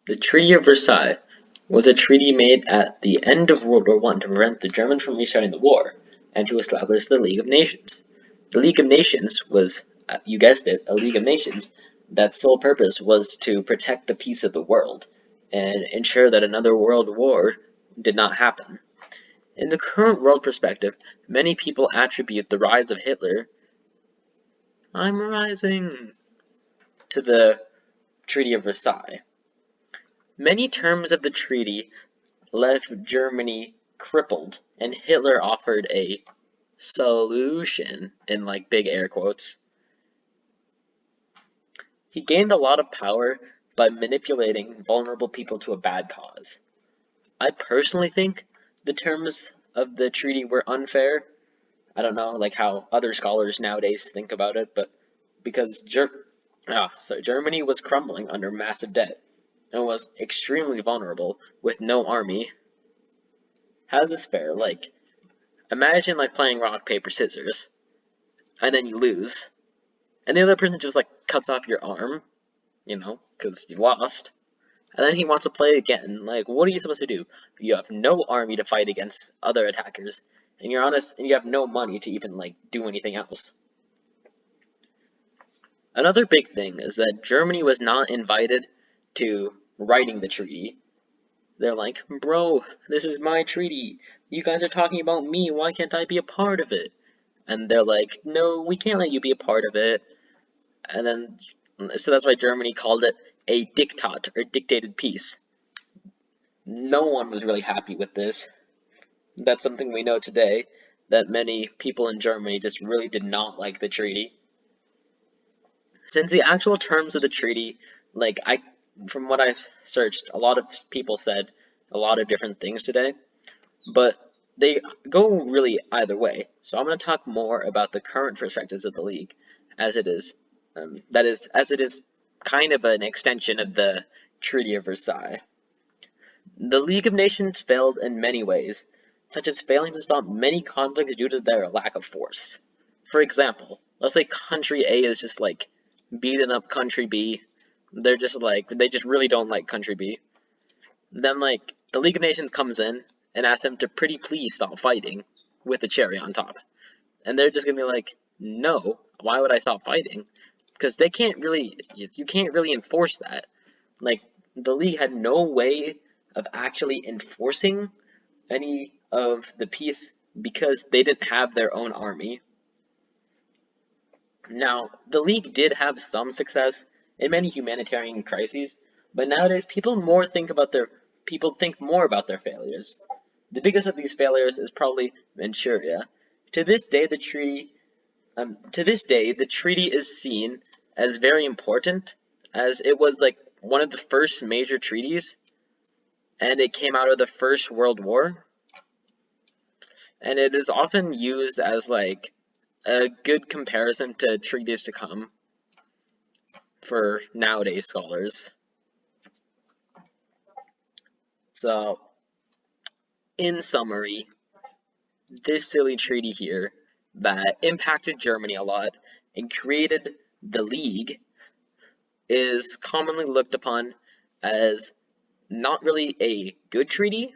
The Treaty of Versailles was a treaty made at the end of World War I to prevent the Germans from restarting the war and to establish the League of Nations. The League of Nations was, you guessed it, a League of Nations that sole purpose was to protect the peace of the world and ensure that another world war did not happen. In the current world perspective, many people attribute the rise of Hitler, I'm rising, to the Treaty of Versailles. Many terms of the treaty left Germany crippled, and Hitler offered a solution in like big air quotes. He gained a lot of power by manipulating vulnerable people to a bad cause. I personally think the terms of the treaty were unfair. I don't know like how other scholars nowadays think about it, but because Germany was crumbling under massive debt and was extremely vulnerable with no army. How's this fair? Like, imagine like playing rock, paper, scissors, and then you lose, and the other person just like cuts off your arm, because you lost, and then he wants to play again. Like, what are you supposed to do? You have no army to fight against other attackers, and you're honest, and you have no money to even like do anything else. Another big thing is that Germany was not invited to writing the treaty. They're like, bro, this is my treaty. You guys are talking about me. Why can't I be a part of it? And they're like, no, we can't let you be a part of it. And then, so that's why Germany called it a diktat, or dictated peace. No one was really happy with this. That's something we know today, that many people in Germany just really did not like the treaty. Since the actual terms of the treaty, from what I searched, a lot of people said a lot of different things today, but they go really either way. So I'm going to talk more about the current perspectives of the League, as it is, as it is kind of an extension of the Treaty of Versailles. The League of Nations failed in many ways, such as failing to stop many conflicts due to their lack of force. For example, let's say country A is just like beating up country B. They're just like, they just really don't like country B. Then like the League of Nations comes in and asks them to pretty please stop fighting with a cherry on top. And they're just gonna be like, no, why would I stop fighting? Because they can't really, you can't really enforce that. Like, the League had no way of actually enforcing any of the peace because they didn't have their own army. Now, the League did have some success in many humanitarian crises, but nowadays people think more about their failures. The biggest of these failures is probably Manchuria. To this day, the treaty is seen as very important, as it was like one of the first major treaties, and it came out of the First World War, and it is often used as like a good comparison to treaties to come for nowadays scholars. So, in summary, this silly treaty here that impacted Germany a lot and created the League is commonly looked upon as not really a good treaty,